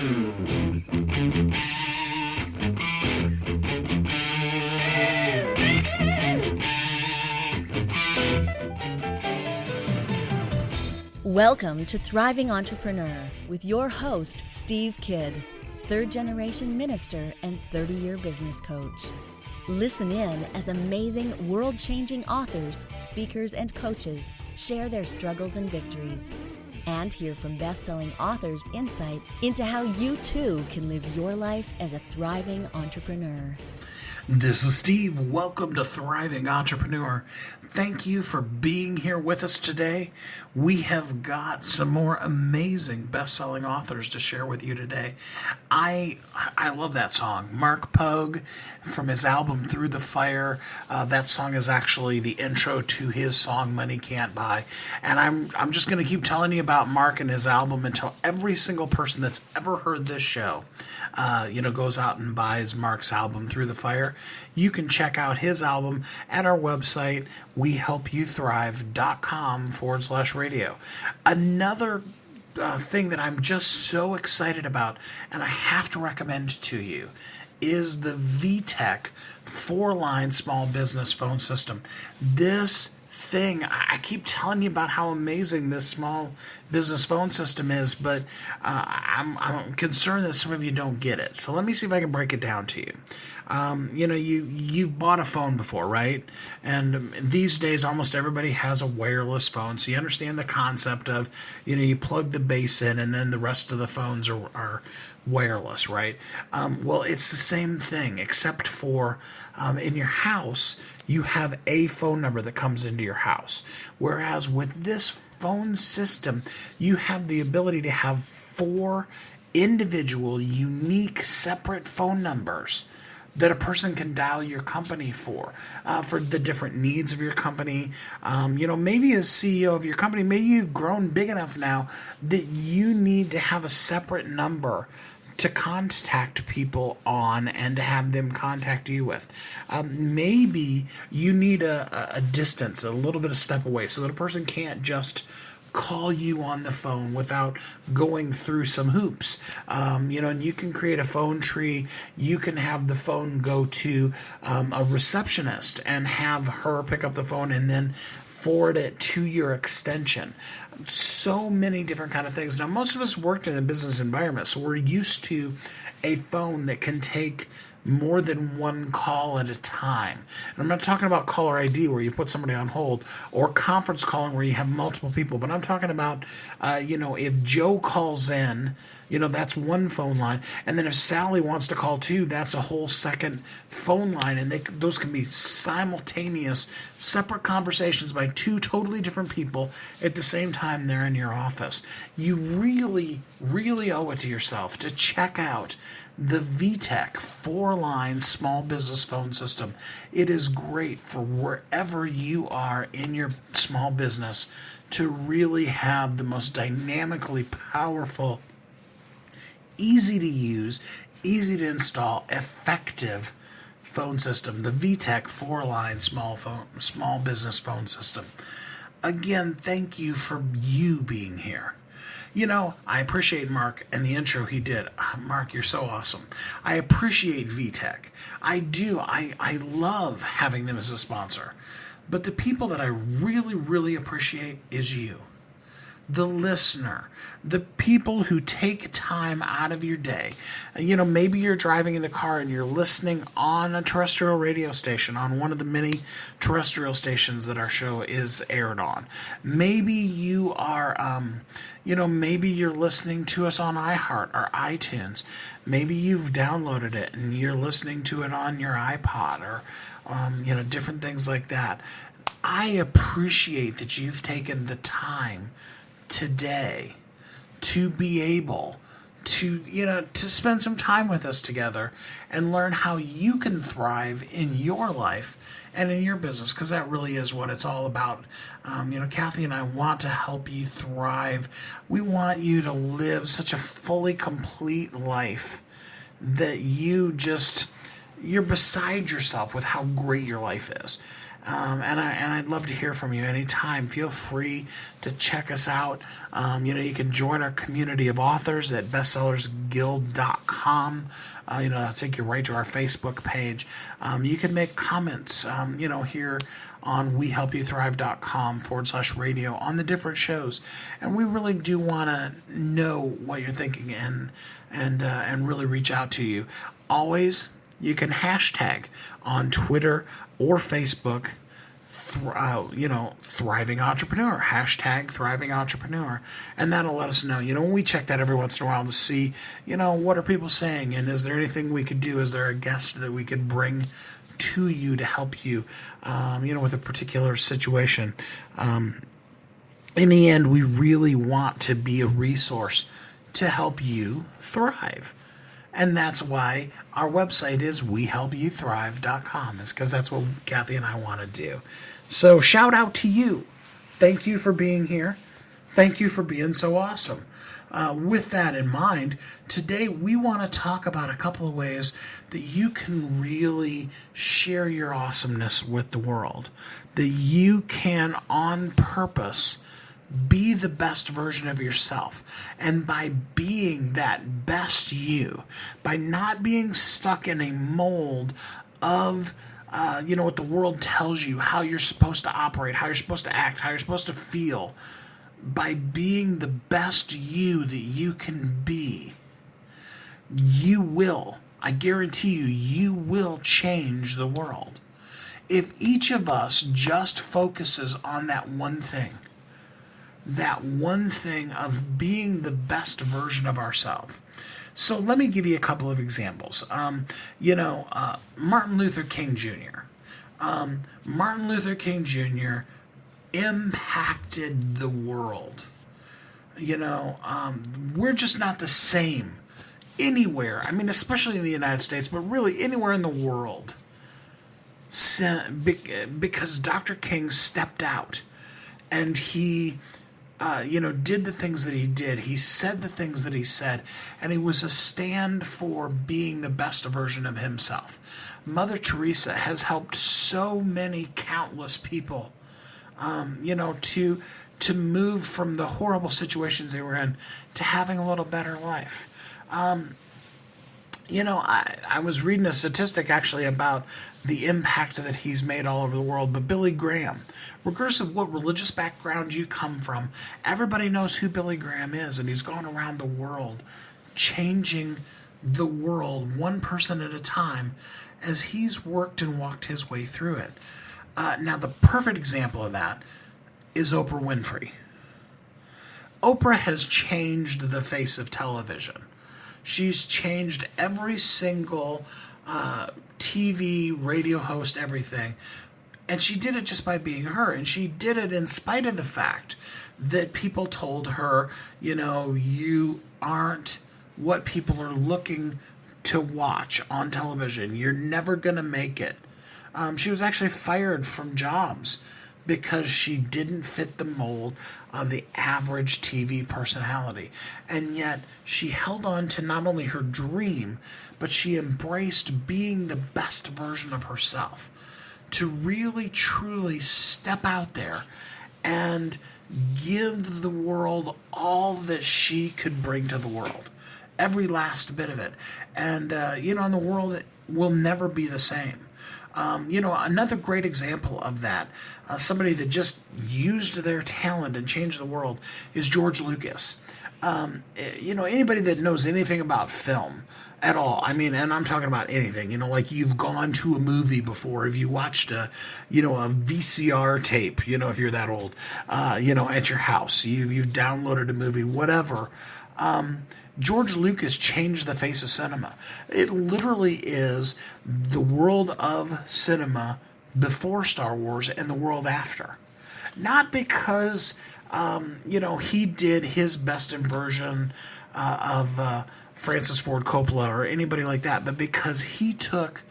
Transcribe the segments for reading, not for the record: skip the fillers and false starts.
Welcome to Thriving Entrepreneur with your host, Steve Kidd, third-generation minister and 30-year business coach. Listen in as amazing, world-changing authors, speakers, and coaches share their struggles and victories. And hear from best-selling authors' insight into how you too can live your life as a thriving entrepreneur. This is Steve. Welcome to Thriving Entrepreneur. Thank you for being here with us today. We have got some more amazing best-selling authors to share with you today. I love that song. Mark Pogue, from his album Through the Fire. That song is actually the intro to his song Money Can't Buy. And I'm just going to keep telling you about Mark and his album until every single person that's ever heard this show goes out and buys Mark's album Through the Fire. You can check out his album at our website, wehelpyouthrive.com/radio. Another thing that I'm just so excited about, and I have to recommend to you, is the VTech 4-line small business phone system. This thing, I keep telling you about how amazing this small business phone system is, but I'm concerned that some of you don't get it. So let me see if I can break it down to you. You've bought a phone before, right? And these days, almost everybody has a wireless phone. So you understand the concept of, you plug the base in and then the rest of the phones are wireless, right? Well, it's the same thing, except for in your house, you have a phone number that comes into your house. Whereas with this phone system, you have the ability to have 4 individual, unique, separate phone numbers that a person can dial your company for the different needs of your company. Maybe as CEO of your company, maybe you've grown big enough now that you need to have a separate number to contact people on and to have them contact you with. Maybe you need a distance, a little bit of step away, so that a person can't just call you on the phone without going through some hoops. And you can create a phone tree. You can have the phone go to a receptionist and have her pick up the phone and then forward it to your extension. So many different kind of things. Now, most of us worked in a business environment, so we're used to a phone that can take more than one call at a time. And I'm not talking about caller ID where you put somebody on hold, or conference calling where you have multiple people, but I'm talking about, if Joe calls in, that's one phone line, and then if Sally wants to call too, that's a whole second phone line, and those can be simultaneous, separate conversations by 2 totally different people at the same time they're in your office. You really, really owe it to yourself to check out the VTech 4-line small business phone system. It is great for wherever you are in your small business to really have the most dynamically powerful, easy to use, easy to install, effective phone system, the VTech 4-line small business phone system. Again, thank you for you being here. I appreciate Mark and the intro he did. Mark, you're so awesome. I appreciate VTech. I do. I love having them as a sponsor. But the people that I really, really appreciate is you, the listener, the people who take time out of your day. Maybe you're driving in the car and you're listening on a terrestrial radio station, on one of the many terrestrial stations that our show is aired on. Maybe you are, maybe you're listening to us on iHeart or iTunes. Maybe you've downloaded it and you're listening to it on your iPod or, different things like that. I appreciate that you've taken the time today to be able to spend some time with us together and learn how you can thrive in your life and in your business, because that really is what it's all about. Kathy and I want to help you thrive. We want you to live such a fully complete life that you're beside yourself with how great your life is. And I'd love to hear from you anytime. Feel free to check us out. You can join our community of authors at bestsellersguild.com. That'll take you right to our Facebook page. You can make comments, here on wehelpyouthrive.com/radio on the different shows. And we really do want to know what you're thinking and really reach out to you. Always, you can hashtag on Twitter or Facebook, Thriving Entrepreneur, hashtag Thriving Entrepreneur. And that'll let us know. We check that every once in a while to see, what are people saying, and is there anything we could do? Is there a guest that we could bring to you to help you, with a particular situation? In the end, we really want to be a resource to help you thrive. And that's why our website is wehelpyouthrive.com, is because that's what Kathy and I want to do. So shout out to you. Thank you for being here. Thank you for being so awesome. With that in mind, today we want to talk about a couple of ways that you can really share your awesomeness with the world, that you can on purpose be the best version of yourself. And by being that best you, by not being stuck in a mold of what the world tells you, how you're supposed to operate, how you're supposed to act, how you're supposed to feel, by being the best you that you can be, you will, I guarantee you will change the world. If each of us just focuses on that one thing of being the best version of ourselves. So let me give you a couple of examples. Martin Luther King Jr. Martin Luther King Jr. impacted the world. We're just not the same anywhere. I mean, especially in the United States, but really anywhere in the world. Because Dr. King stepped out and he did the things that he did. He said the things that he said, and he was a stand for being the best version of himself. Mother Teresa has helped so many countless people, to move from the horrible situations they were in to having a little better life. I was reading a statistic actually about the impact that he's made all over the world, but Billy Graham, regardless of what religious background you come from, everybody knows who Billy Graham is, and he's gone around the world changing the world one person at a time as he's worked and walked his way through it. Now, the perfect example of that is Oprah Winfrey. Oprah has changed the face of television. She's changed every single TV, radio host, everything. And she did it just by being her. And she did it in spite of the fact that people told her, you aren't what people are looking to watch on television. You're never going to make it. She was actually fired from jobs because she didn't fit the mold of the average TV personality. And yet she held on to not only her dream, but she embraced being the best version of herself, to really truly step out there and give the world all that she could bring to the world, every last bit of it. And, and the world will never be the same. Another great example of that, somebody that just used their talent and changed the world, is George Lucas. Anybody that knows anything about film at all, I mean, and I'm talking about anything, like you've gone to a movie before, if you watched a VCR tape, if you're that old, at your house, you've downloaded a movie, whatever. George Lucas changed the face of cinema. It literally is the world of cinema before Star Wars and the world after. Not because, he did his best version of Francis Ford Coppola or anybody like that, but because he took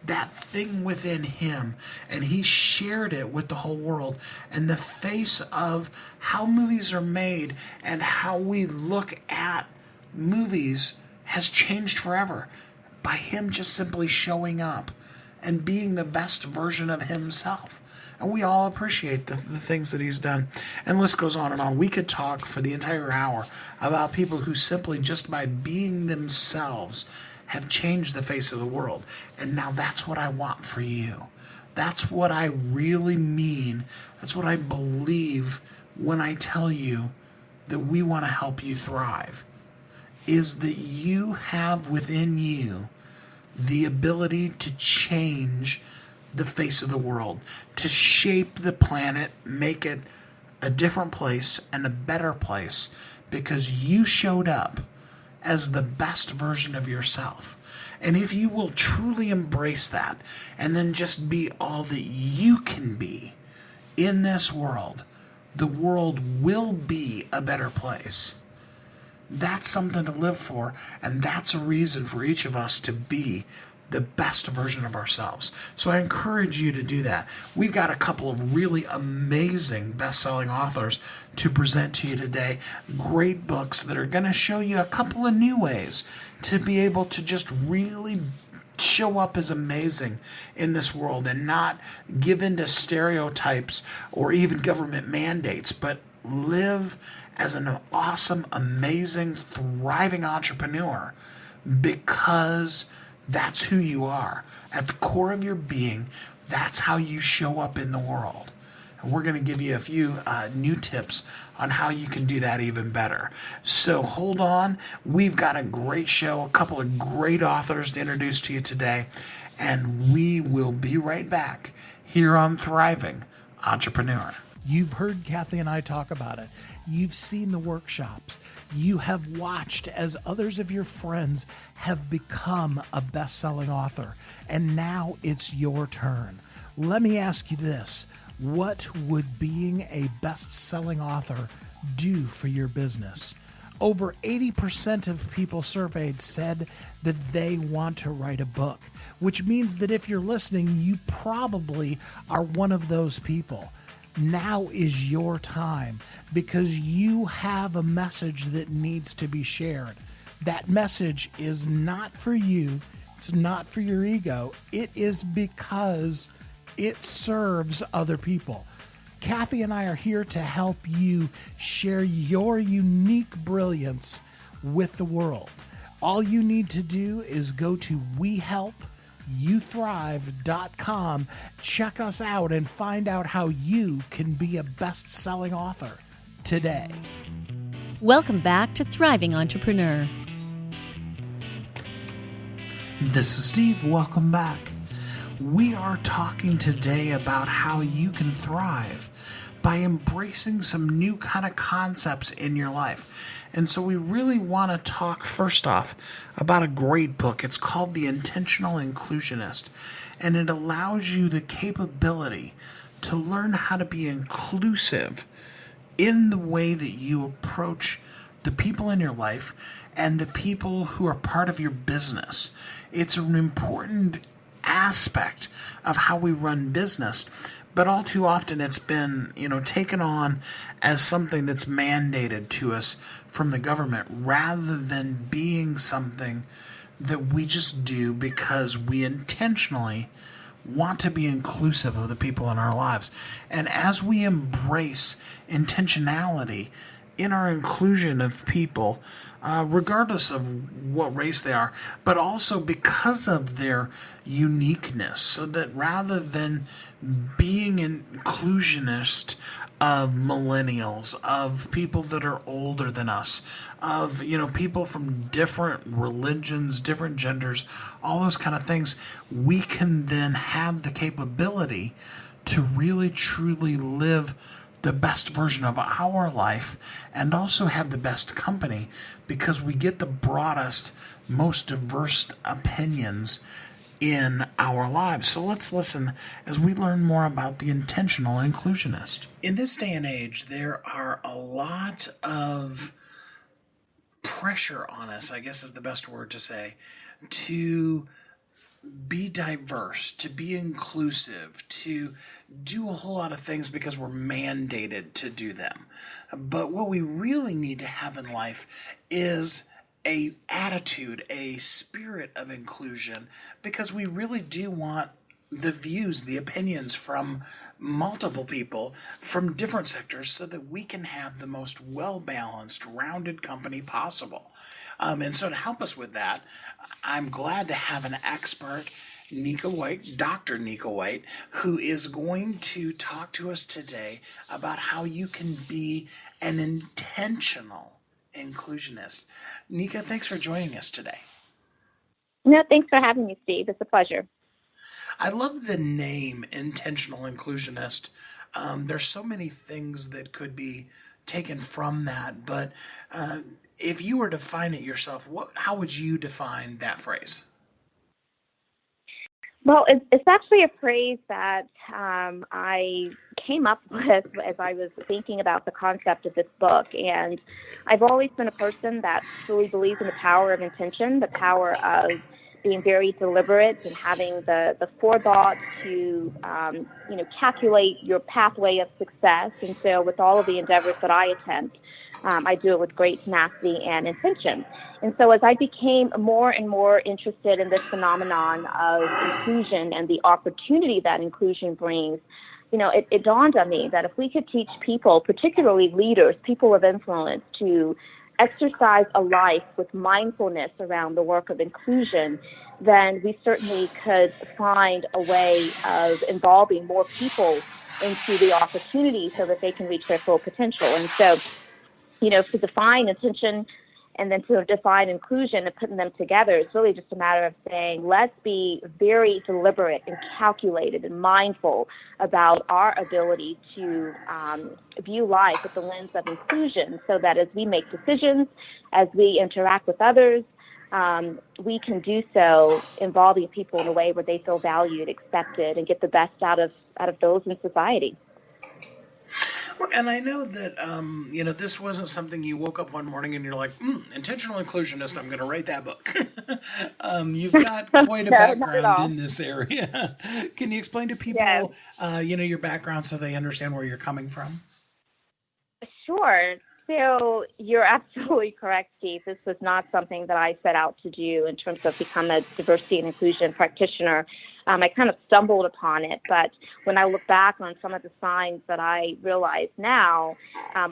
that thing within him and he shared it with the whole world. And the face of how movies are made and how we look at movies has changed forever by him just simply showing up and being the best version of himself. And we all appreciate the things that he's done. And the list goes on and on. We could talk for the entire hour about people who simply just by being themselves have changed the face of the world. And now that's what I want for you. That's what I really mean. That's what I believe when I tell you that we want to help you thrive, is that you have within you the ability to change the face of the world, to shape the planet, make it a different place and a better place because you showed up as the best version of yourself. And if you will truly embrace that and then just be all that you can be in this world, the world will be a better place. That's something to live for, and that's a reason for each of us to be the best version of ourselves. So I encourage you to do that. We've got a couple of really amazing best-selling authors to present to you today. Great books that are going to show you a couple of new ways to be able to just really show up as amazing in this world and not give in to stereotypes or even government mandates, but live as an awesome, amazing, thriving entrepreneur because that's who you are. At the core of your being, that's how you show up in the world. And we're going to give you a few new tips on how you can do that even better. So hold on. We've got a great show, a couple of great authors to introduce to you today, and we will be right back here on Thriving Entrepreneur. You've heard Kathy and I talk about it. You've seen the workshops. You have watched as others of your friends have become a best-selling author. And now it's your turn. Let me ask you this. What would being a best-selling author do for your business? Over 80% of people surveyed said that they want to write a book, which means that if you're listening, you probably are one of those people. Now is your time because you have a message that needs to be shared. That message is not for you. It's not for your ego. It is because it serves other people. Kathy and I are here to help you share your unique brilliance with the world. All you need to do is go to WeHelpYouThrive.com, check us out, and find out how you can be a best-selling author today. Welcome back to Thriving Entrepreneur. This is Steve. Welcome back. We are talking today about how you can thrive by embracing some new kind of concepts in your life. And so we really want to talk first off about a great book. It's called The Intentional Inclusionist, and it allows you the capability to learn how to be inclusive in the way that you approach the people in your life and the people who are part of your business. It's an important aspect of how we run business, but all too often it's been, taken on as something that's mandated to us from the government rather than being something that we just do because we intentionally want to be inclusive of the people in our lives. And as we embrace intentionality in our inclusion of people, regardless of what race they are, but also because of their uniqueness, so that rather than being an inclusionist of millennials, of people that are older than us, of people from different religions, different genders, all those kind of things, we can then have the capability to really truly live the best version of our life and also have the best company because we get the broadest, most diverse opinions in our lives. So let's listen as we learn more about the Intentional Inclusionist. In this day and age, there are a lot of pressure on us, I guess is the best word to say, to be diverse, to be inclusive, to do a whole lot of things because we're mandated to do them. But what we really need to have in life is a attitude, a spirit of inclusion, because we really do want the views, the opinions from multiple people from different sectors so that we can have the most well-balanced, rounded company possible. And so to help us with that, I'm glad to have an expert, Nika White, Dr. Nika White, who is going to talk to us today about how you can be an intentional inclusionist. Nika, thanks for joining us today. No, thanks for having me, Steve. It's a pleasure. I love the name Intentional Inclusionist. There's so many things that could be taken from that, but if you were to define it yourself, how would you define that phrase? Well, it's actually a phrase that I came up with as I was thinking about the concept of this book. And I've always been a person that truly believes in the power of intention, the power of being very deliberate and having the forethought to, calculate your pathway of success. And so with all of the endeavors that I attempt, I do it with great tenacity and intention. And so as I became more and more interested in this phenomenon of inclusion and the opportunity that inclusion brings, it dawned on me that if we could teach people, particularly leaders, people of influence, to exercise a life with mindfulness around the work of inclusion, then we certainly could find a way of involving more people into the opportunity so that they can reach their full potential. And so, to define intention and then to define inclusion and putting them together, it's really just a matter of saying, let's be very deliberate and calculated and mindful about our ability to view life with the lens of inclusion so that as we make decisions, as we interact with others, we can do so involving people in a way where they feel valued, accepted, and get the best out of those in society. Well, and I know that, this wasn't something you woke up one morning and you're like, intentional inclusionist, I'm going to write that book. You've got quite a background in this area. Can you explain to people, your background so they understand where you're coming from? Sure. So you're absolutely correct, Steve. This was not something that I set out to do in terms of become a diversity and inclusion practitioner. I kind of stumbled upon it, but when I look back on some of the signs that I realize now,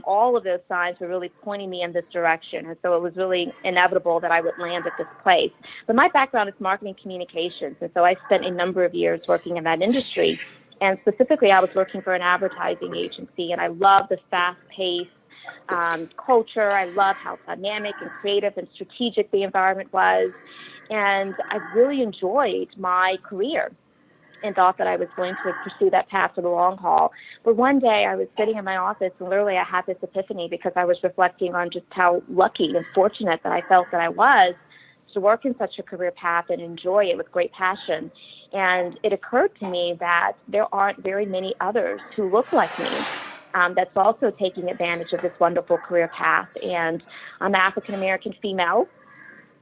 all of those signs were really pointing me in this direction. And so it was really inevitable that I would land at this place. But my background is marketing communications. And so I spent a number of years working in that industry. And specifically, I was working for an advertising agency, and I love the fast-paced culture. I love how dynamic and creative and strategic the environment was. And I really enjoyed my career and thought that I was going to pursue that path for the long haul. But one day I was sitting in my office and literally I had this epiphany because I was reflecting on just how lucky and fortunate that I felt that I was to work in such a career path and enjoy it with great passion. And it occurred to me that there aren't very many others who look like me. That's also taking advantage of this wonderful career path. And I'm African-American female,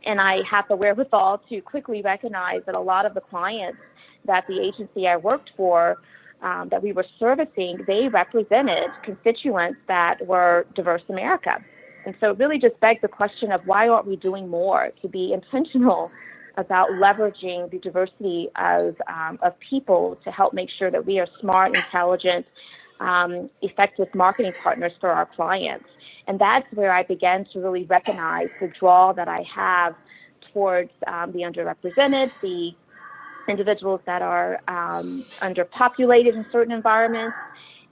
and I have the wherewithal to quickly recognize that a lot of the clients that the agency I worked for, that we were servicing, they represented constituents that were diverse America. And so it really just begs the question of why aren't we doing more to be intentional about leveraging the diversity of people to help make sure that we are smart, intelligent, effective marketing partners for our clients. And that's where I began to really recognize the draw that I have towards the underrepresented, the individuals that are underpopulated in certain environments.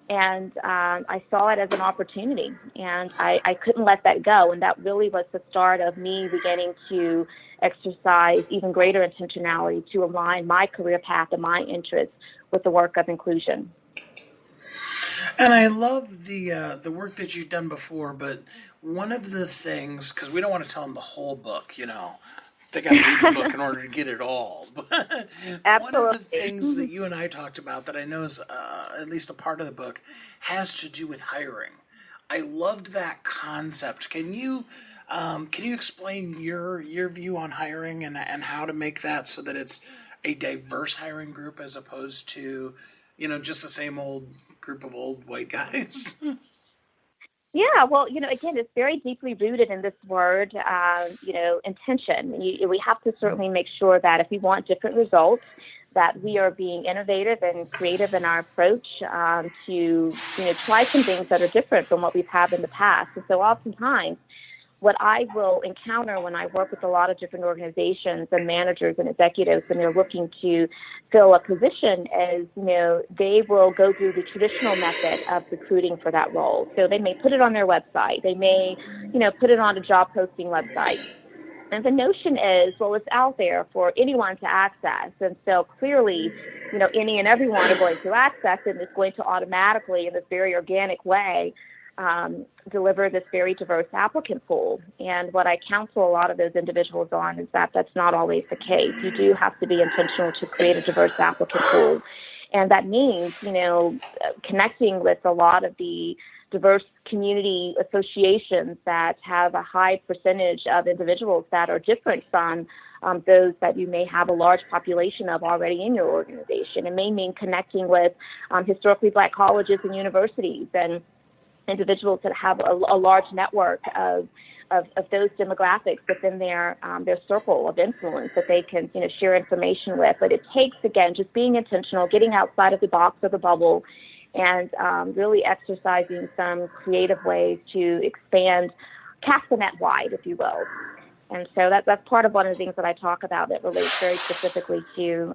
And I saw it as an opportunity, and I couldn't let that go. And that really was the start of me beginning to exercise even greater intentionality to align my career path and my interests with the work of inclusion. And I love the work that you've done before, but one of the things, because we don't want to tell them the whole book, they got to read the book in order to get it all. But one of the things that you and I talked about that I know is at least a part of the book has to do with hiring. I loved that concept. Can you explain your view on hiring and how to make that so that it's a diverse hiring group as opposed to, just the same old group of old white guys? Yeah, well, again, it's very deeply rooted in this word, intention. We have to certainly make sure that if we want different results, that we are being innovative and creative in our approach to try some things that are different from what we've had in the past. And so oftentimes, what I will encounter when I work with a lot of different organizations and managers and executives when they're looking to fill a position is, they will go through the traditional method of recruiting for that role. So they may put it on their website. They may, put it on a job posting website. And the notion is, well, it's out there for anyone to access. And so clearly, any and everyone are going to access it, and it's going to automatically, in this very organic way, deliver this very diverse applicant pool. And what I counsel a lot of those individuals on is that that's not always the case. You do have to be intentional to create a diverse applicant pool. And that means, connecting with a lot of the diverse community associations that have a high percentage of individuals that are different from those that you may have a large population of already in your organization. It may mean connecting with historically Black colleges and universities and individuals that have a large network of those demographics within their circle of influence that they can share information with. But it takes, again, just being intentional, getting outside of the box or the bubble, and really exercising some creative ways to cast the net wide, if you will. And so that's part of one of the things that I talk about that relates very specifically to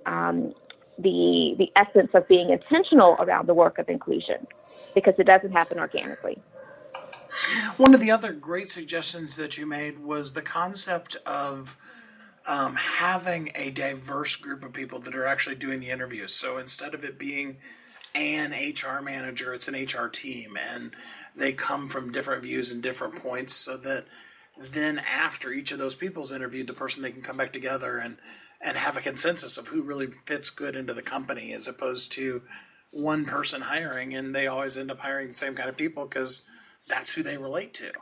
the essence of being intentional around the work of inclusion, because it doesn't happen organically. One of the other great suggestions that you made was the concept of having a diverse group of people that are actually doing the interviews. So instead of it being an HR manager, it's an HR team, and they come from different views and different points, so that then after each of those people's interviewed, the person, they can come back together and have a consensus of who really fits good into the company, as opposed to one person hiring and they always end up hiring the same kind of people because that's who they relate to.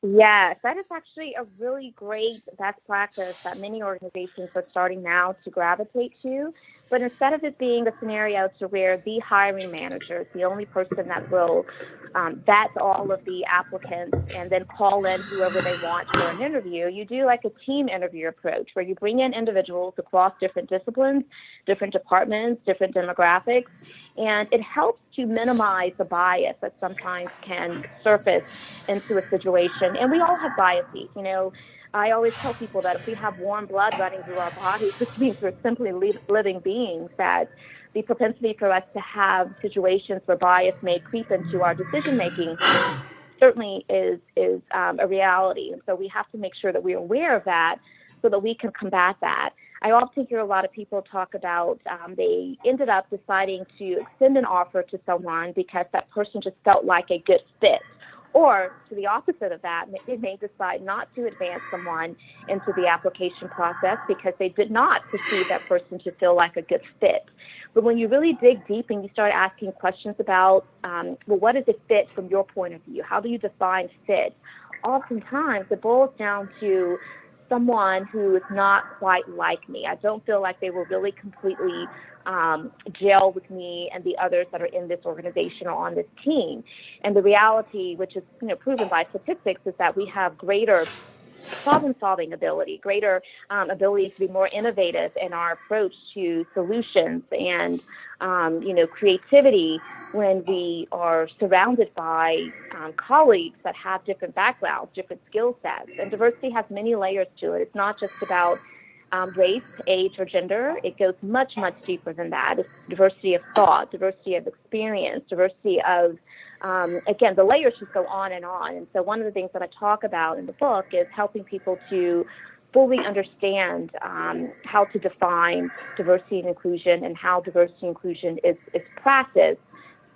Yes, that is actually a really great best practice that many organizations are starting now to gravitate to. But instead of it being a scenario to where the hiring manager is the only person that will vet all of the applicants and then call in whoever they want for an interview, you do like a team interview approach where you bring in individuals across different disciplines, different departments, different demographics, and it helps to minimize the bias that sometimes can surface into a situation. And we all have biases, I always tell people that if we have warm blood running through our bodies, which means we're simply living beings, that the propensity for us to have situations where bias may creep into our decision-making certainly is a reality. And so we have to make sure that we're aware of that so that we can combat that. I often hear a lot of people talk about they ended up deciding to extend an offer to someone because that person just felt like a good fit. Or to the opposite of that, they may decide not to advance someone into the application process because they did not perceive that person to feel like a good fit. But when you really dig deep and you start asking questions about, what is a fit from your point of view? How do you define fit? Oftentimes it boils down to someone who is not quite like me. I don't feel like they were really completely gel with me and the others that are in this organization or on this team. And the reality, which is proven by statistics, is that we have greater problem-solving ability, greater ability to be more innovative in our approach to solutions and creativity when we are surrounded by colleagues that have different backgrounds, different skill sets. And diversity has many layers to it. It's not just about race, age, or gender. It goes much, much deeper than that. It's diversity of thought, diversity of experience, diversity of, again, the layers just go on and on. And so one of the things that I talk about in the book is helping people to fully understand how to define diversity and inclusion and how diversity and inclusion is practiced.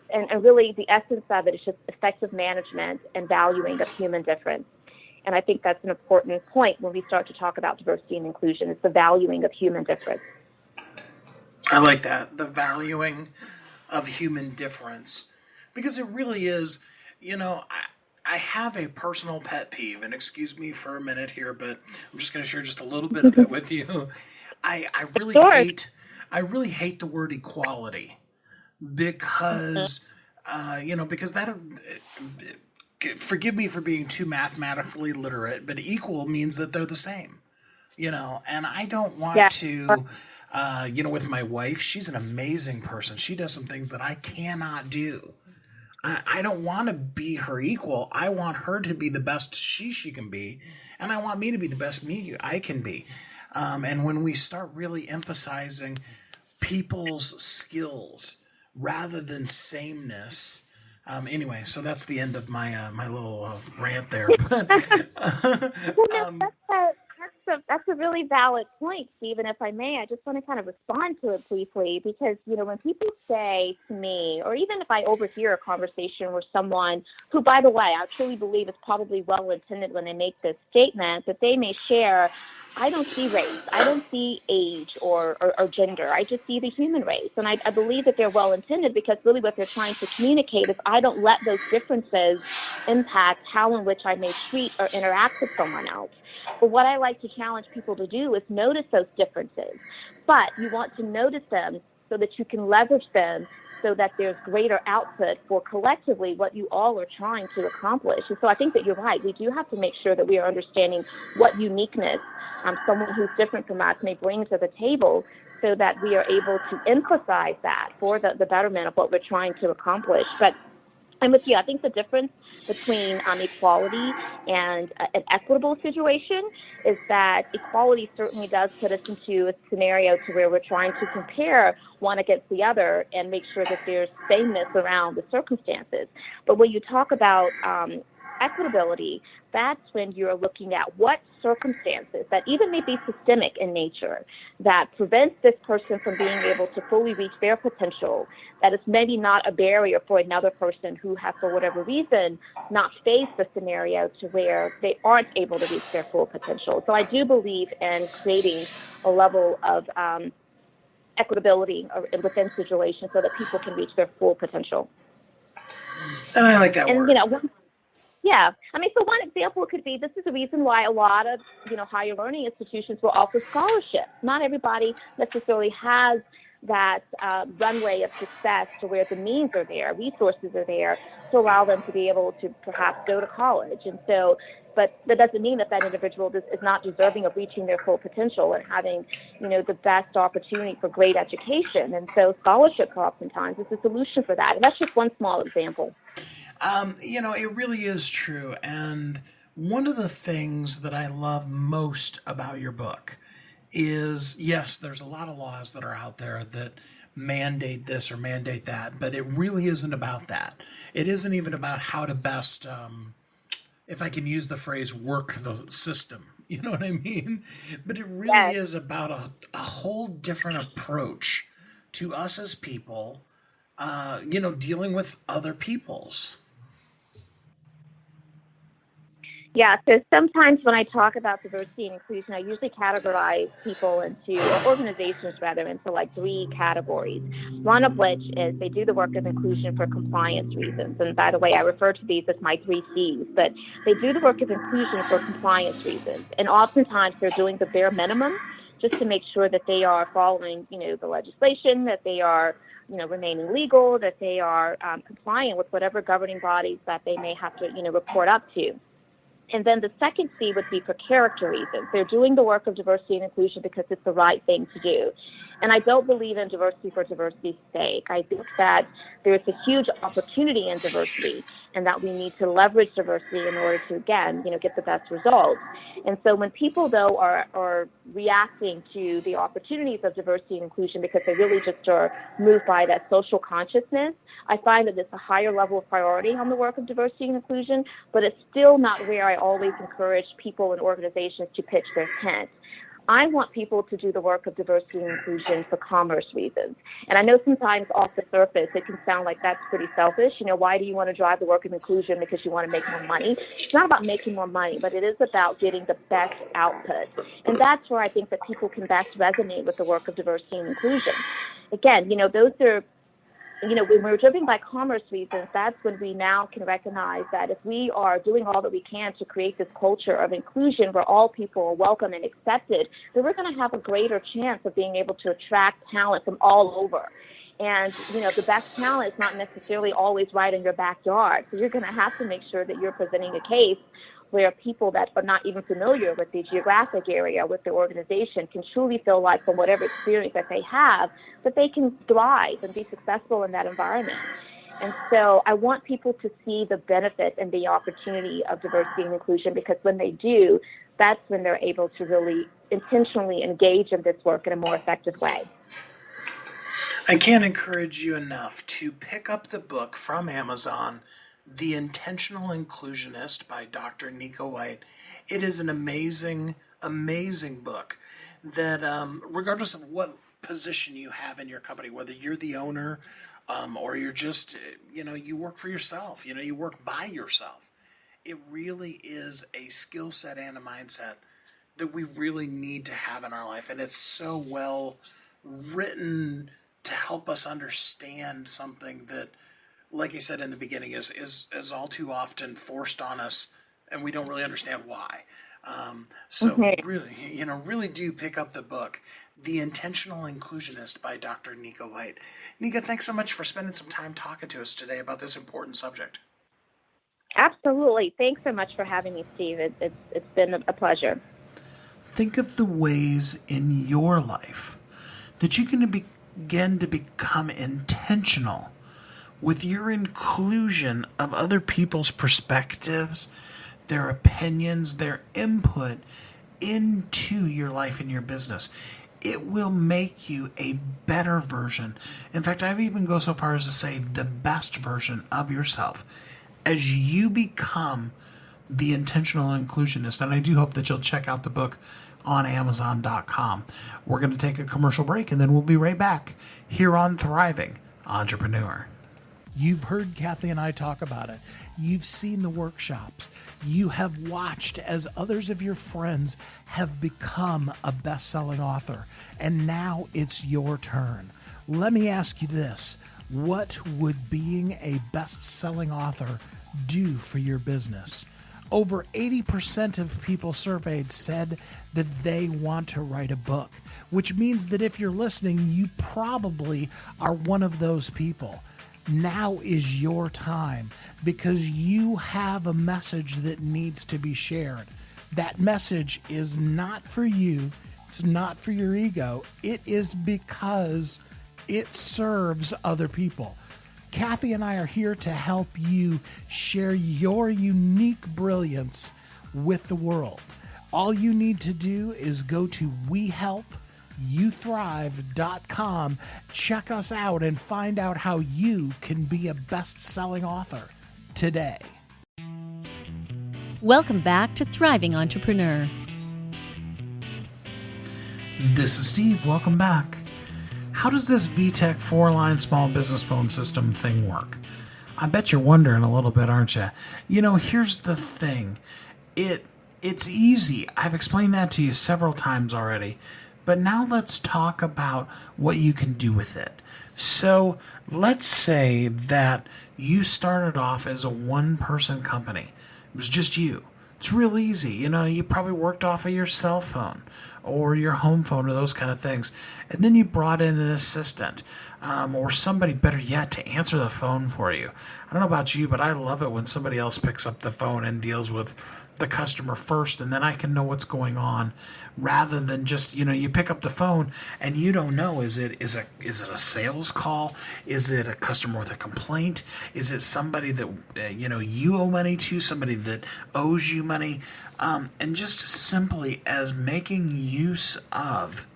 And really the essence of it is just effective management and valuing of human difference. And I think that's an important point when we start to talk about diversity and inclusion. It's the valuing of human difference. I like that, the valuing of human difference. Because it really is, I have a personal pet peeve, and excuse me for a minute here, but I'm just going to share just a little bit of it with you. I really hate the word equality because, because that... forgive me for being too mathematically literate, but equal means that they're the same, and I don't want to with my wife, she's an amazing person. She does some things that I cannot do. I don't want to be her equal. I want her to be the best she can be, and I want me to be the best me I can be. And when we start really emphasizing people's skills rather than sameness, anyway, so that's the end of my my little rant there. But that's a really valid point, Stephen. If I may, I just want to kind of respond to it briefly because, when people say to me, or even if I overhear a conversation where someone who, by the way, I truly believe is probably well-intended when they make this statement, that they may share, I don't see race, I don't see age or gender, I just see the human race. And I believe that they're well-intended because really what they're trying to communicate is I don't let those differences impact how in which I may treat or interact with someone else. But what I like to challenge people to do is notice those differences. But you want to notice them so that you can leverage them so that there's greater output for collectively what you all are trying to accomplish. And so I think that you're right. We do have to make sure that we are understanding what uniqueness someone who's different from us may bring to the table so that we are able to emphasize that for the betterment of what we're trying to accomplish. But I'm with you. I think the difference between equality and an equitable situation is that equality certainly does put us into a scenario to where we're trying to compare one against the other and make sure that there's sameness around the circumstances. But when you talk about equitability, that's when you're looking at what circumstances that even may be systemic in nature that prevents this person from being able to fully reach their potential, that is maybe not a barrier for another person who has, for whatever reason, not faced the scenario to where they aren't able to reach their full potential. So I do believe in creating a level of equitability within situations so that people can reach their full potential. And I like that word. Yeah. So one example could be, this is the reason why a lot of, higher learning institutions will offer scholarships. Not everybody necessarily has that runway of success to where the means are there, resources are there to allow them to be able to perhaps go to college. And so, but that doesn't mean that individual is not deserving of reaching their full potential and having, the best opportunity for great education. And so scholarships oftentimes is a solution for that. And that's just one small example. It really is true. And one of the things that I love most about your book is, yes, there's a lot of laws that are out there that mandate this or mandate that, but it really isn't about that. It isn't even about how to best, if I can use the phrase, work the system. You know what I mean? But it really is about a whole different approach to us as people, dealing with other peoples. Yeah, so sometimes when I talk about diversity and inclusion, I usually categorize people or organizations rather, into like three categories. One of which is they do the work of inclusion for compliance reasons. And by the way, I refer to these as my 3 C's, but they do the work of inclusion for compliance reasons. And oftentimes they're doing the bare minimum just to make sure that they are following, the legislation, that they are remaining legal, that they are compliant with whatever governing bodies that they may have to, report up to. And then the second C would be for character reasons. They're doing the work of diversity and inclusion because it's the right thing to do. And I don't believe in diversity for diversity's sake. I think that there's a huge opportunity in diversity and that we need to leverage diversity in order to, again, get the best results. And so when people, though, are reacting to the opportunities of diversity and inclusion because they really just are moved by that social consciousness, I find that it's a higher level of priority on the work of diversity and inclusion, but it's still not where I always encourage people and organizations to pitch their tent. I want people to do the work of diversity and inclusion for commerce reasons. And I know sometimes off the surface it can sound like that's pretty selfish. Why do you want to drive the work of inclusion? Because you want to make more money. It's not about making more money, but it is about getting the best output. And that's where I think that people can best resonate with the work of diversity and inclusion. Again, those are, when we're driven by commerce reasons, that's when we now can recognize that if we are doing all that we can to create this culture of inclusion where all people are welcome and accepted, then we're going to have a greater chance of being able to attract talent from all over. And, the best talent is not necessarily always right in your backyard. So you're going to have to make sure that you're presenting a case where people that are not even familiar with the geographic area, with the organization, can truly feel like, from whatever experience that they have, that they can thrive and be successful in that environment. And so I want people to see the benefit and the opportunity of diversity and inclusion, because when they do, that's when they're able to really intentionally engage in this work in a more effective way. I can't encourage you enough to pick up the book from Amazon, The Intentional Inclusionist by Dr. Nika White. It is an amazing, amazing book that, regardless of what position you have in your company, whether you're the owner, or you're just, you work for yourself, you work by yourself. It really is a skill set and a mindset that we really need to have in our life. And it's so well written to help us understand something that, like you said in the beginning, is all too often forced on us, and we don't really understand why. Really do pick up the book, The Intentional Inclusionist by Dr. Nika White. Nika, thanks so much for spending some time talking to us today about this important subject. Absolutely. Thanks so much for having me, Steve. It's been a pleasure. Think of the ways in your life that you can begin to become intentional with your inclusion of other people's perspectives, their opinions, their input into your life and your business. It will make you a better version. In fact, I would even go so far as to say the best version of yourself as you become the intentional inclusionist. And I do hope that you'll check out the book on Amazon.com. We're going to take a commercial break, and then we'll be right back here on Thriving Entrepreneur. You've heard Kathy and I talk about it. You've seen the workshops. You have watched as others of your friends have become a best-selling author. And now it's your turn. Let me ask you this. What would being a best-selling author do for your business? Over 80% of people surveyed said that they want to write a book, which means that if you're listening, you probably are one of those people. Now is your time, because you have a message that needs to be shared. That message is not for you. It's not for your ego. It is because it serves other people. Kathy and I are here to help you share your unique brilliance with the world. All you need to do is go to WeHelpYouThrive.com, check us out, and find out how you can be a best-selling author today. Welcome back to Thriving Entrepreneur. This is Steve. Welcome back. How does this VTech 4-line small business phone system thing work? I bet you're wondering a little bit, aren't you? Here's the thing. It's easy. I've explained that to you several times already. But now let's talk about what you can do with it. So let's say that you started off as a one-person company. It was just you. It's real easy. You probably worked off of your cell phone or your home phone or those kind of things. And then you brought in an assistant or somebody, better yet, to answer the phone for you. I don't know about you, but I love it when somebody else picks up the phone and deals with the customer first, and then I can know what's going on, rather than just, you pick up the phone and you don't know, is it a sales call? Is it a customer with a complaint? Is it somebody that, you owe money to, somebody that owes you money? And just simply as making use of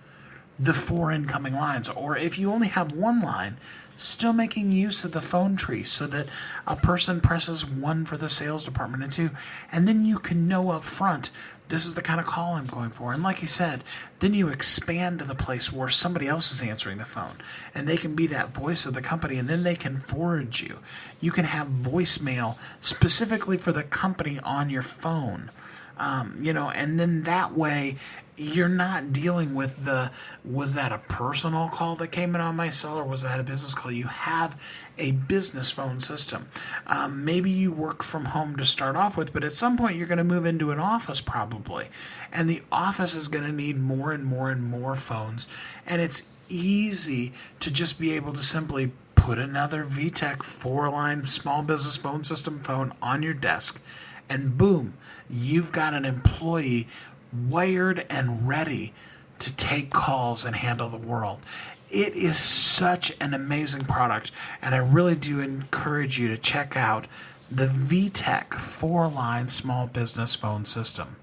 the 4 incoming lines, or if you only have one line, still making use of the phone tree so that a person presses 1 for the sales department and 2, and then you can know up front, this is the kind of call I'm going for. And like you said, then you expand to the place where somebody else is answering the phone, and they can be that voice of the company, and then they can forward you. You can have voicemail specifically for the company on your phone. And then that way you're not dealing with was that a personal call that came in on my cell, or was that a business call? You have a business phone system. Maybe you work from home to start off with, but at some point you're going to move into an office probably. And the office is going to need more and more and more phones. And it's easy to just be able to simply put another VTech 4-line small business phone system phone on your desk and boom, you've got an employee wired and ready to take calls and handle the world. It is such an amazing product, and I really do encourage you to check out the VTech 4-line small business phone system.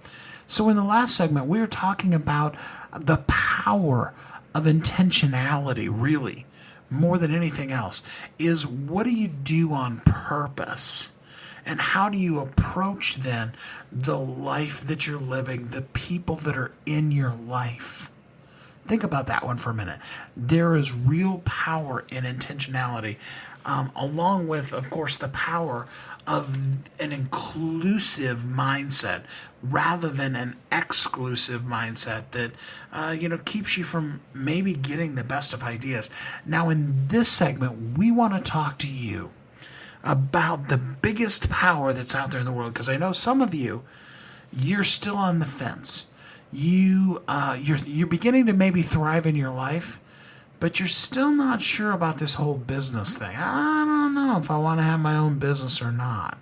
So in the last segment, we were talking about the power of intentionality, really, more than anything else, is what do you do on purpose? And how do you approach then the life that you're living, the people that are in your life? Think about that one for a minute. There is real power in intentionality, along with, of course, the power of an inclusive mindset rather than an exclusive mindset that keeps you from maybe getting the best of ideas. Now, in this segment, we want to talk to you about the biggest power that's out there in the world, because I know some of you, you're still on the fence. You're beginning to maybe thrive in your life, but you're still not sure about this whole business thing. I don't know if I want to have my own business or not.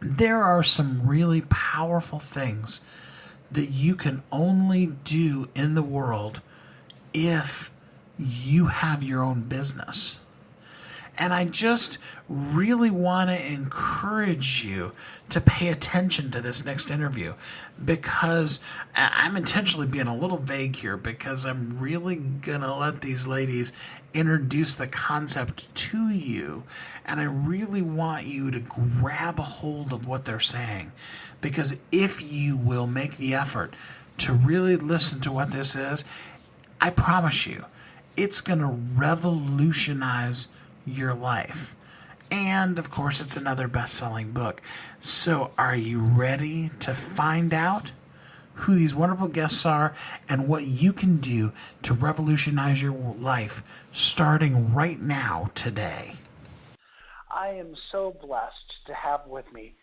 There are some really powerful things that you can only do in the world if you have your own business. And I just really want to encourage you to pay attention to this next interview, because I'm intentionally being a little vague here, because I'm really going to let these ladies introduce the concept to you. And I really want you to grab a hold of what they're saying, because if you will make the effort to really listen to what this is, I promise you, it's going to revolutionize your life. And of course, it's another best-selling book. So are you ready to find out who these wonderful guests are and what you can do to revolutionize your life starting right now, today? I am so blessed to have with me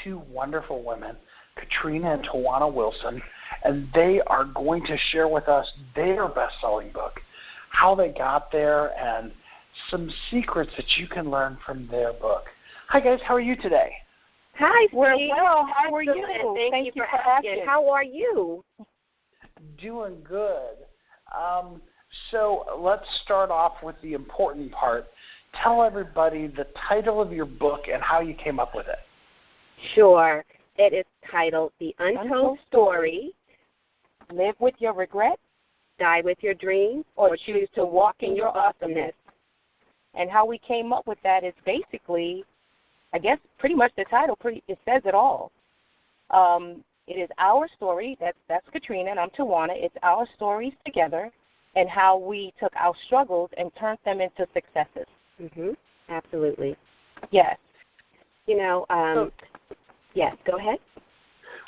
two wonderful women, Catrina and Twana Wilson, and they are going to share with us their best-selling book, how they got there, and some secrets that you can learn from their book. Hi, guys. How are you today? Hi, We're Steve. well. How are you? Thank you for asking. How are you? Doing good. So let's start off with the important part. Tell everybody the title of your book and how you came up with it. Sure. It is titled The Untold Story. Live with your regrets, die with your dreams, or choose to walk in your awesomeness. And how we came up with that is basically, I guess, pretty much the title. It says it all. It is our story. That's Catrina, and I'm Twana. It's our stories together, and how we took our struggles and turned them into successes. Absolutely. Yes. Yes, go ahead.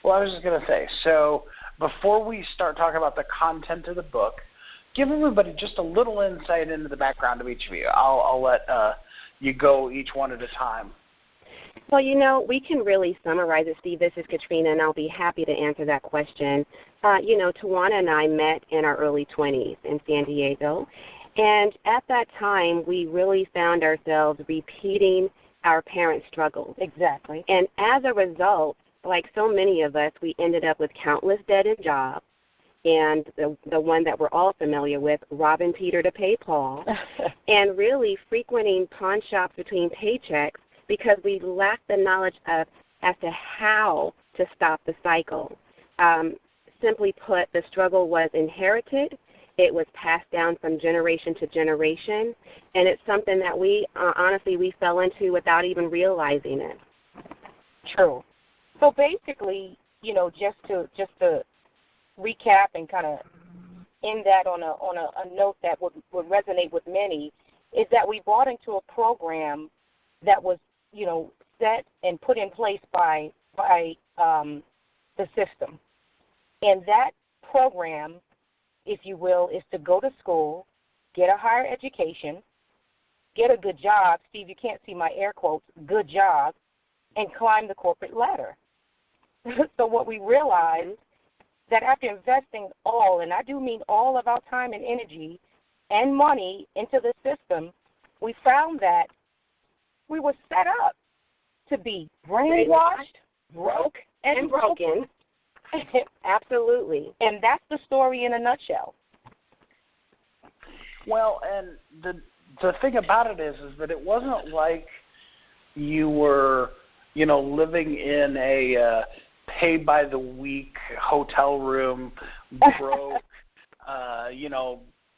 Well, I was just going to say, so before we start talking about the content of the book, give everybody just a little insight into the background of each of you. I'll let you go each one at a time. Well, we can really summarize it, Steve. This is Catrina, and I'll be happy to answer that question. Twana and I met in our early 20s in San Diego, and at that time, we really found ourselves repeating our parents' struggles. Exactly. And as a result, like so many of us, we ended up with countless dead-end jobs, and the one that we're all familiar with, robbing Peter to pay Paul, and really frequenting pawn shops between paychecks because we lacked the knowledge as to how to stop the cycle. Simply put, the struggle was inherited. It was passed down from generation to generation, and it's something that we fell into without even realizing it. True. So basically, just to recap and kind of end that on a note that would resonate with many, is that we bought into a program that was, set and put in place by the system. And that program, if you will, is to go to school, get a higher education, get a good job. Steve, you can't see my air quotes, good job, and climb the corporate ladder. So what we realized, that after investing all, and I do mean all of our time and energy and money into the system, we found that we were set up to be brainwashed, broke, and broken. Absolutely. And that's the story in a nutshell. Well, and the thing about it is that it wasn't like you were, living in a pay-by-the-week hotel room, broke,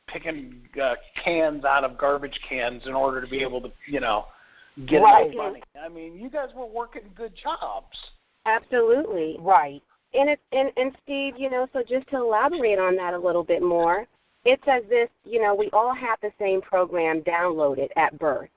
picking cans out of garbage cans in order to be able to, get enough money. I mean, you guys were working good jobs. Absolutely. Right. And Steve, so just to elaborate on that a little bit more, it's as if, we all have the same program downloaded at birth.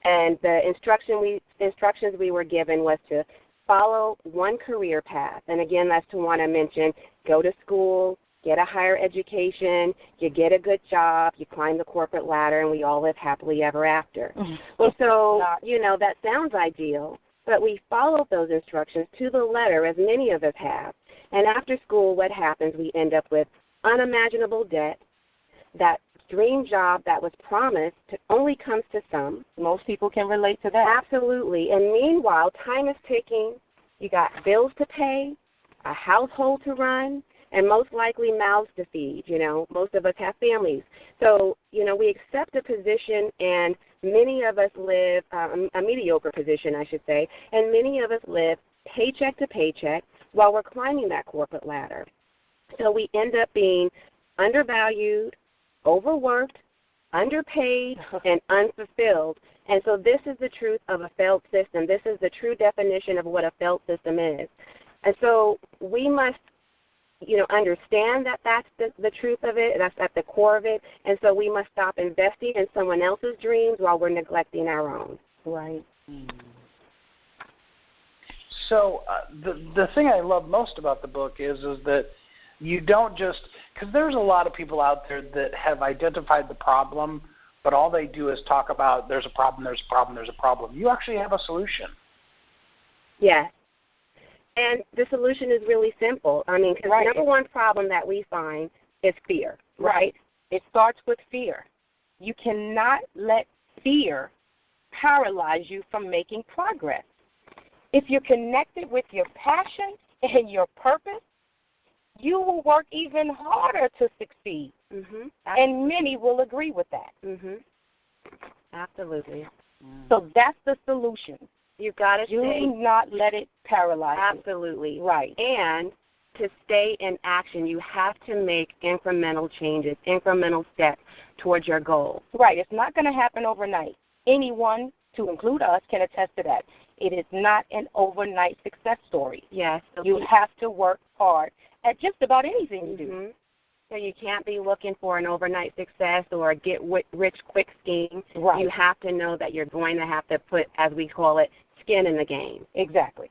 And the instructions we were given was to follow one career path. And again, that's Twana mentioned, go to school, get a higher education, you get a good job, you climb the corporate ladder, and we all live happily ever after. Well, so, that sounds ideal, but we followed those instructions to the letter, as many of us have. And after school, what happens? We end up with unimaginable debt. That dream job that was promised only comes to some. Most people can relate to that. Absolutely. And meanwhile, time is ticking. You got bills to pay, a household to run, and most likely mouths to feed. Most of us have families. So, we accept a position, and many of us live, a mediocre position, I should say, and many of us live paycheck to paycheck while we're climbing that corporate ladder. So we end up being undervalued, overworked, underpaid, and unfulfilled. And so this is the truth of a failed system. This is the true definition of what a failed system is. And so we must, understand that that's the truth of it, that's at the core of it. And so we must stop investing in someone else's dreams while we're neglecting our own. Right. So the thing I love most about the book is that you don't just, because there's a lot of people out there that have identified the problem, but all they do is talk about there's a problem, there's a problem, there's a problem. You actually have a solution. Yes. And the solution is really simple. I mean, because the number one problem that we find is fear. Right. It starts with fear. You cannot let fear paralyze you from making progress. If you're connected with your passion and your purpose, you will work even harder to succeed. And many will agree with that. Absolutely. So that's the solution. You've got to do not let it paralyze you. Absolutely. Right. And to stay in action, you have to make incremental changes, incremental steps towards your goal. Right. It's not going to happen overnight. Anyone, to include us, can attest to that. It is not an overnight success story. Yes. You have to work hard at just about anything you do. So you can't be looking for an overnight success or a get-rich-quick scheme. Right. You have to know that you're going to have to put, as we call it, skin in the game. Exactly.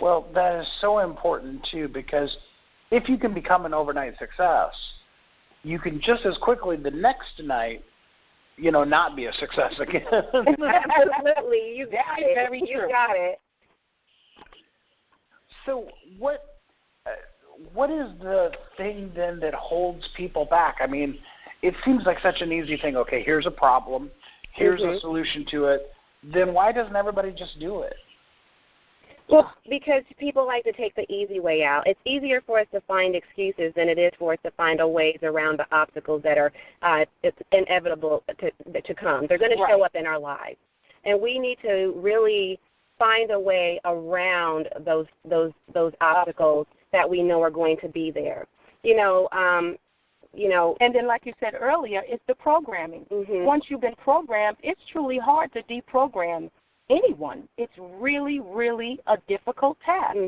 Well, that is so important, too, because if you can become an overnight success, you can just as quickly the next night, not be a success again. Absolutely. You got it. Very true. You got it. So what is the thing then that holds people back? I mean, it seems like such an easy thing. Okay, here's a problem. Here's a solution to it. Then why doesn't everybody just do it? Well, because people like to take the easy way out. It's easier for us to find excuses than it is for us to find a ways around the obstacles that are it's inevitable to come. They're going to show up in our lives. And we need to really find a way around those obstacles that we know are going to be there. And then like you said earlier, it's the programming. Once you've been programmed, it's truly hard to deprogram anyone. It's really, really a difficult task.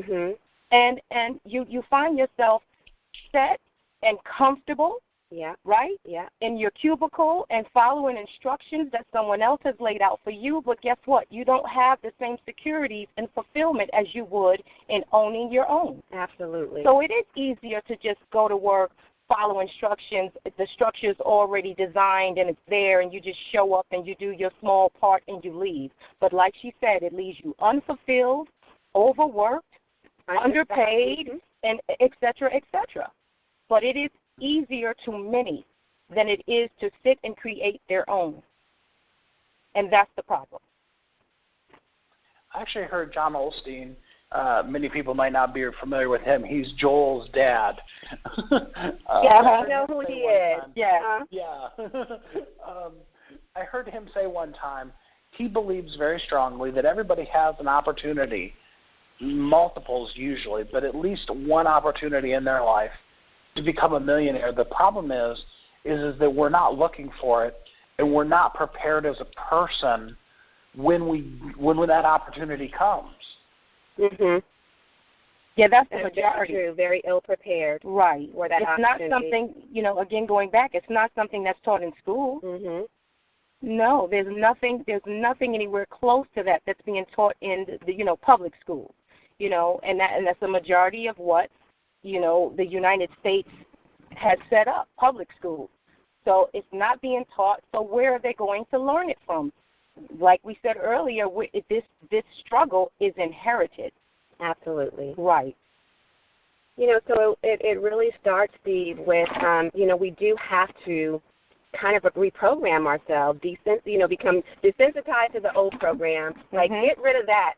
And you find yourself set and comfortable, right? In your cubicle and following instructions that someone else has laid out for you, but guess what? You don't have the same securities and fulfillment as you would in owning your own. Absolutely. So it is easier to just go to work, follow instructions. The structure's already designed and it's there, and you just show up and you do your small part and you leave. But like she said, it leaves you unfulfilled, overworked, underpaid, and et cetera, et cetera. But it is easier to many than it is to sit and create their own. And that's the problem. I actually heard John Olstein. Many people might not be familiar with him. He's Joel's dad. I know who he is. Yeah. I heard him say one time he believes very strongly that everybody has an opportunity, multiples usually, but at least one opportunity in their life to become a millionaire. The problem is that we're not looking for it, and we're not prepared as a person when that opportunity comes. Mhm. Yeah, that's the majority. True. Very ill prepared. Right. For that it's opportunity. not something, again, going back, it's not something that's taught in school. Mhm. No, there's nothing anywhere close to that that's being taught in the public schools. And that's the majority of what, the United States has set up, public schools. So it's not being taught. So where are they going to learn it from? Like we said earlier, this struggle is inherited. Absolutely. Right. So it really starts, Steve, with, we do have to kind of reprogram ourselves, become desensitized to the old program, like get rid of that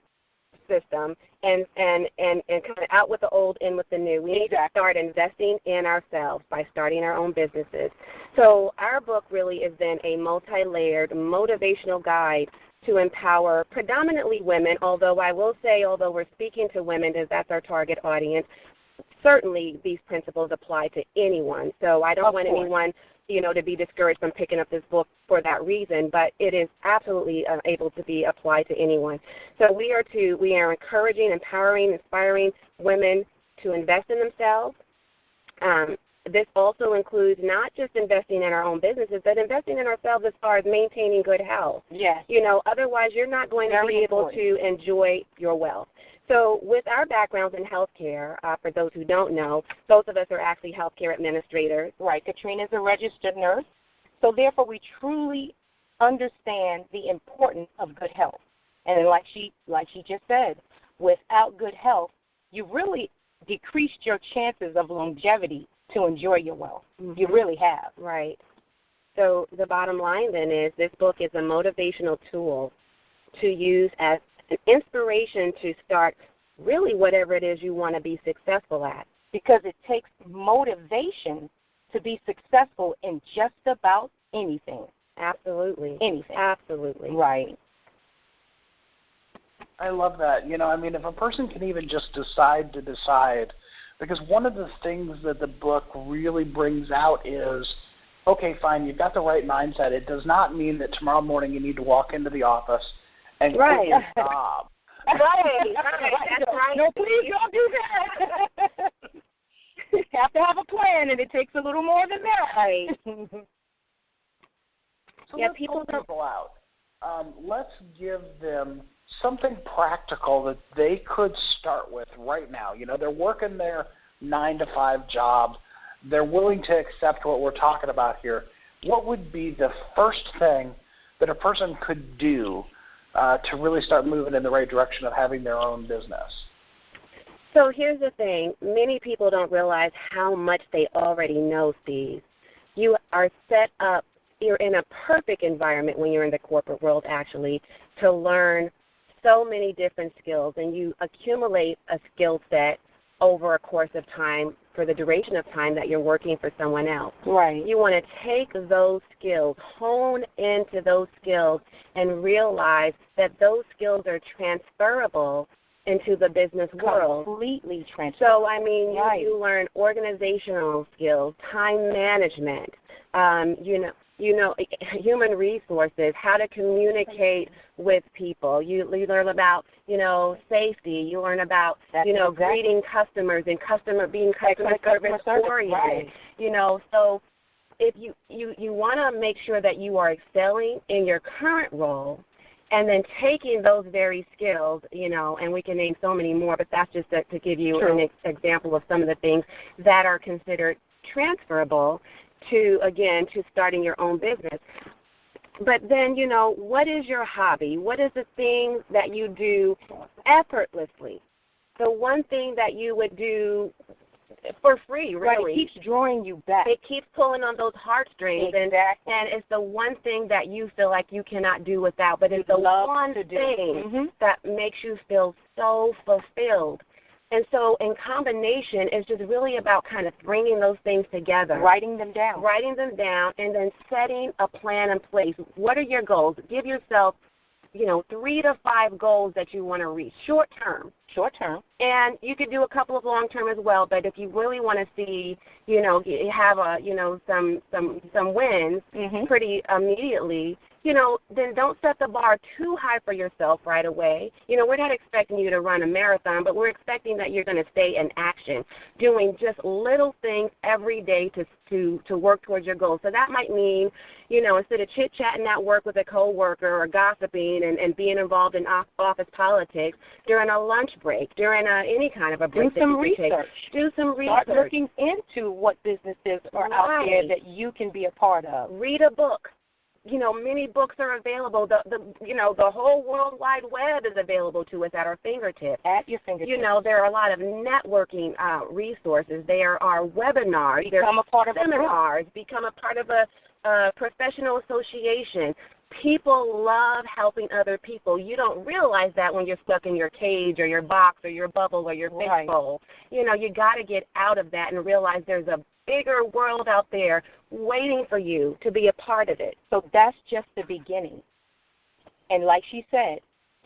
system and kind of out with the old, in with the new. We need to start investing in ourselves by starting our own businesses. So our book really is then a multi-layered motivational guide to empower predominantly women, although I will say, although we're speaking to women as that's our target audience, certainly these principles apply to anyone. So I don't want anyone to be discouraged from picking up this book for that reason, but it is absolutely able to be applied to anyone. So we are encouraging, empowering, inspiring women to invest in themselves. This also includes not just investing in our own businesses, but investing in ourselves as far as maintaining good health. Yes. Otherwise you're not going to be able to enjoy your wealth. So with our backgrounds in healthcare, for those who don't know, both of us are actually healthcare administrators. Right. Catrina is a registered nurse. So therefore we truly understand the importance of good health. And like she just said, without good health, you really decreased your chances of longevity to enjoy your wealth. Mm-hmm. You really have. Right. So the bottom line then is this book is a motivational tool to use as an inspiration to start really whatever it is you want to be successful at. Because it takes motivation to be successful in just about anything. Absolutely. Anything. Absolutely. Right. I love that. If a person can even just decide to decide, because one of the things that the book really brings out is, okay, fine, you've got the right mindset. It does not mean that tomorrow morning you need to walk into the office and quit your job. Right. That's right. No, please don't do that. You have to have a plan, and it takes a little more than that. Right. So let's help people out. Let's give them something practical that they could start with right now. They're working their 9-to-5 job. They're willing to accept what we're talking about here. What would be the first thing that a person could do to really start moving in the right direction of having their own business? So here's the thing. Many people don't realize how much they already know, Steve. You are set up, you're in a perfect environment when you're in the corporate world, actually, to learn so many different skills, and you accumulate a skill set over a course of time for the duration of time that you're working for someone else. Right. You want to take those skills, hone into those skills, and realize that those skills are transferable into the business world. Completely transferable. So, you learn organizational skills, time management, human resources, how to communicate with people. You learn about, safety. You learn about, greeting customers and being customer service oriented. Right. So if you want to make sure that you are excelling in your current role, and then taking those very skills, and we can name so many more, but that's just to give you an example of some of the things that are considered transferable to starting your own business. But then, what is your hobby? What is the thing that you do effortlessly? The one thing that you would do, for free, really. Right, it keeps drawing you back. It keeps pulling on those heartstrings. Exactly. And it's the one thing that you feel like you cannot do without, but it's the one thing that makes you feel so fulfilled. And so in combination, it's just really about kind of bringing those things together. Writing them down. And then setting a plan in place. What are your goals? Give yourself, 3 to 5 goals that you want to reach, short term. And you could do a couple of long term as well, but if you really want to see, have some wins pretty immediately, then don't set the bar too high for yourself right away. We're not expecting you to run a marathon, but we're expecting that you're going to stay in action, doing just little things every day to work towards your goals. So that might mean, instead of chit-chatting at work with a coworker or gossiping and being involved in office politics, during a lunch break, during any kind of a break. Do some research. Start looking into what businesses are out there that you can be a part of. Read a book. Many books are available. The whole World Wide Web is available to us at our fingertips. At your fingertips. There are a lot of networking resources. There are webinars. Become a part of seminars. Become a part of a professional association. People love helping other people. You don't realize that when you're stuck in your cage or your box or your bubble or your fishbowl. You got to get out of that and realize there's a bigger world out there waiting for you to be a part of it. So that's just the beginning. And like she said,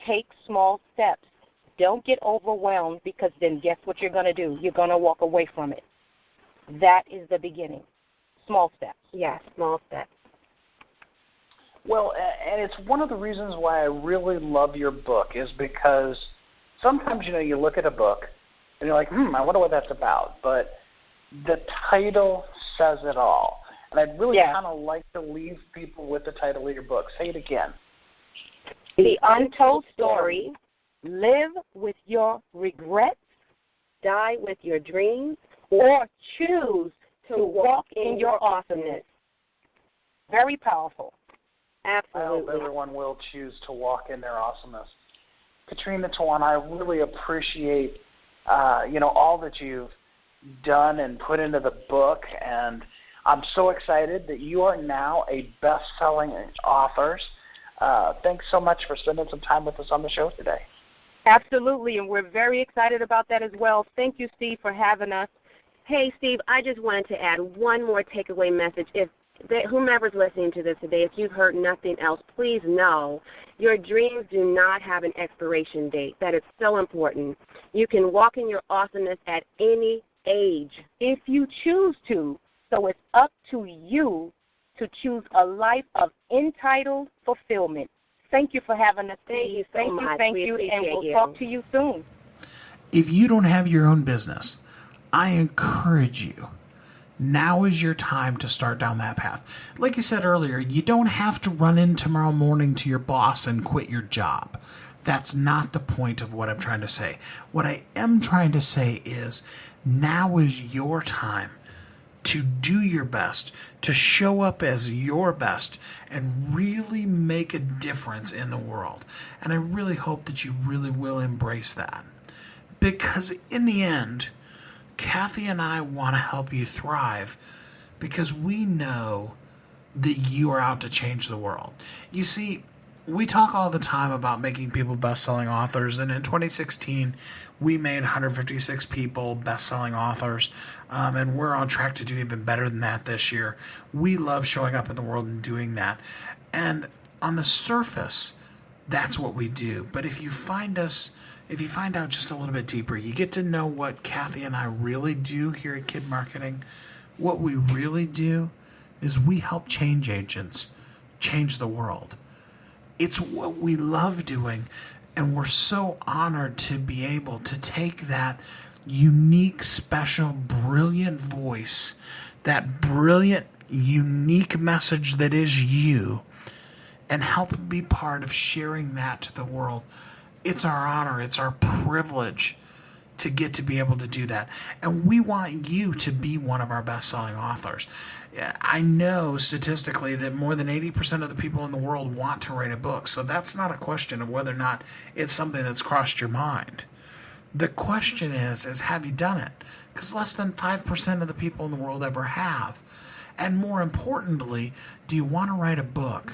take small steps. Don't get overwhelmed, because then guess what you're going to do? You're going to walk away from it. That is the beginning. Small steps. Yes, small steps. Well, and it's one of the reasons why I really love your book, is because sometimes, you look at a book and you're like, I wonder what that's about. But the title says it all. And I'd really kind of like to leave people with the title of your book. Say it again. The Untold Story. Live with your regrets, die with your dreams, or choose to walk in your awesomeness. Very powerful. Absolutely. I hope everyone will choose to walk in their awesomeness. Catrina, Twana, I really appreciate, all that you've done and put into the book, and I'm so excited that you are now a best-selling author. Thanks so much for spending some time with us on the show today. Absolutely, and we're very excited about that as well. Thank you, Steve, for having us. Hey, Steve, I just wanted to add one more takeaway message. Whomever's listening to this today, if you've heard nothing else, please know your dreams do not have an expiration date. That is so important. You can walk in your awesomeness at any age if you choose to. So it's up to you to choose a life of entitled fulfillment. Thank you for having us. Thank you so much. Thank you, and we'll talk to you soon. If you don't have your own business, I encourage you. Now is your time to start down that path. Like you said earlier, you don't have to run in tomorrow morning to your boss and quit your job. That's not the point of what I'm trying to say. What I am trying to say is now is your time to do your best, to show up as your best, and really make a difference in the world. And I really hope that you really will embrace that. Because in the end, Kathy and I want to help you thrive because we know that you are out to change the world. You see, we talk all the time about making people best-selling authors, and in 2016, we made 156 people best-selling authors, and we're on track to do even better than that this year. We love showing up in the world and doing that. And on the surface, that's what we do. But if you find out just a little bit deeper, you get to know what Kathy and I really do here at Kid Marketing. What we really do is we help change agents change the world. It's what we love doing, and we're so honored to be able to take that unique, special, brilliant voice, that brilliant, unique message that is you, and help be part of sharing that to the world. It's our honor, it's our privilege to get to be able to do that. And we want you to be one of our best-selling authors. I know statistically that more than 80% of the people in the world want to write a book, so that's not a question of whether or not it's something that's crossed your mind. The question is have you done it? because less than 5% of the people in the world ever have. And more importantly, do you want to write a book?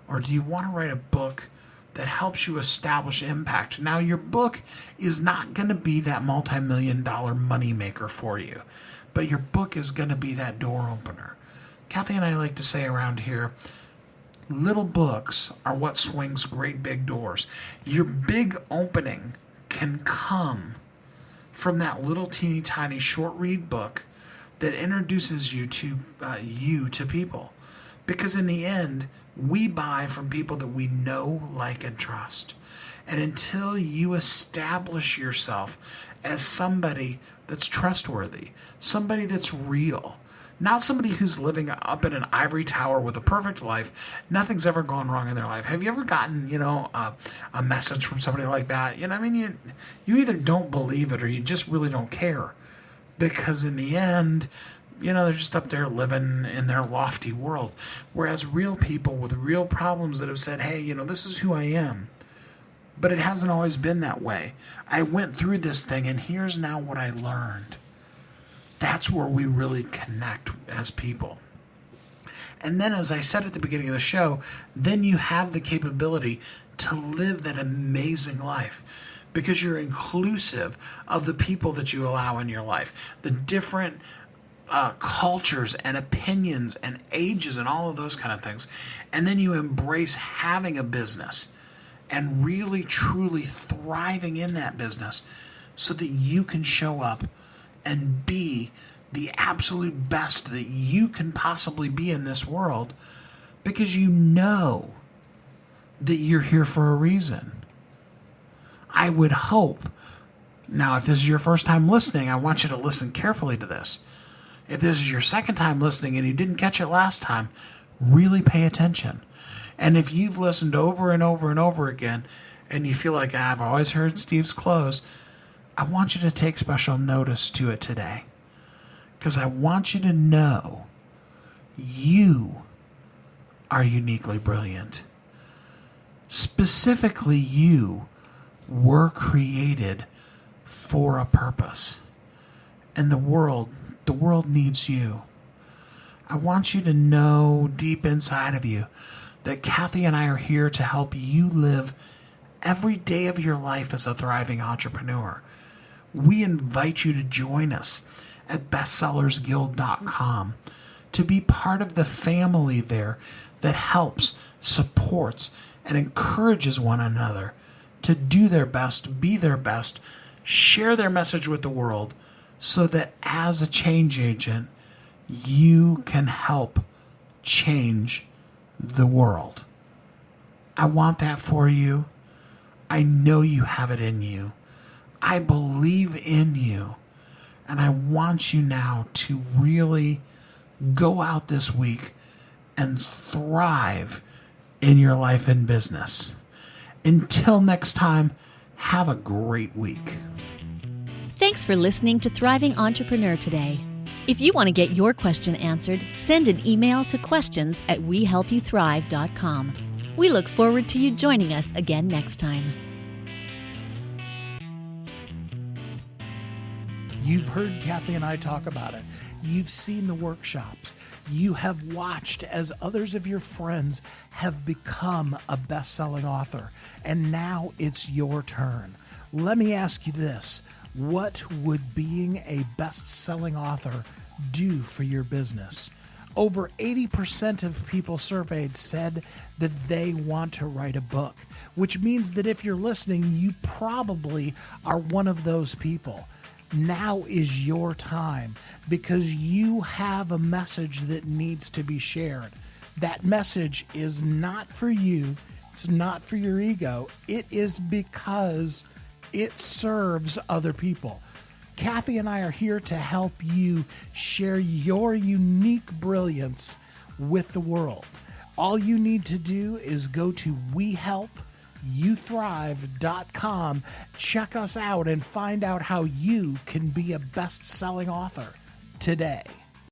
Or do you want to write a book that helps you establish impact? Now, your book is not going to be that multi-million-dollar moneymaker for you, but your book is going to be that door opener. Kathy and I like to say around here, little books are what swings great big doors. Your big opening can come from that little teeny tiny short read book that introduces you to people. Because in the end, we buy from people that we know, like, and trust. And until you establish yourself as somebody that's trustworthy, somebody that's real, not somebody who's living up in an ivory tower with a perfect life, nothing's ever gone wrong in their life. Have you ever gotten, a message from somebody like that? You either don't believe it or you just really don't care. Because in the end, they're just up there living in their lofty world. Whereas real people with real problems that have said, hey, this is who I am. But it hasn't always been that way. I went through this thing and here's now what I learned. That's where we really connect as people. And then, as I said at the beginning of the show, then you have the capability to live that amazing life because you're inclusive of the people that you allow in your life, the different cultures and opinions and ages and all of those kind of things. And then you embrace having a business and really, truly thriving in that business so that you can show up and be the absolute best that you can possibly be in this world because you know that you're here for a reason. I would hope. Now, if this is your first time listening, I want you to listen carefully to this. If this is your second time listening and you didn't catch it last time, really pay attention. And if you've listened over and over and over again and you feel like I've always heard Steve's close, I want you to take special notice to it today. Because I want you to know you are uniquely brilliant. Specifically, you were created for a purpose. And the world needs you. I want you to know deep inside of you that Kathy and I are here to help you live every day of your life as a thriving entrepreneur. We invite you to join us at bestsellersguild.com to be part of the family there that helps, supports, and encourages one another to do their best, be their best, share their message with the world so that as a change agent, you can help change the world. I want that for you. I know you have it in you. I believe in you. And I want you now to really go out this week and thrive in your life and business. Until next time, have a great week. Thanks for listening to Thriving Entrepreneur today. If you want to get your question answered, send an email to questions@wehelpyouthrive.com. We look forward to you joining us again next time. You've heard Kathy and I talk about it. You've seen the workshops. You have watched as others of your friends have become a best-selling author. And now it's your turn. Let me ask you this. What would being a best-selling author do for your business? Over 80% of people surveyed said that they want to write a book, which means that if you're listening, you probably are one of those people. Now is your time because you have a message that needs to be shared. That message is not for you. It's not for your ego. It is because it serves other people. Kathy and I are here to help you share your unique brilliance with the world. All you need to do is go to wehelpyouthrive.com, check us out, and find out how you can be a best-selling author today.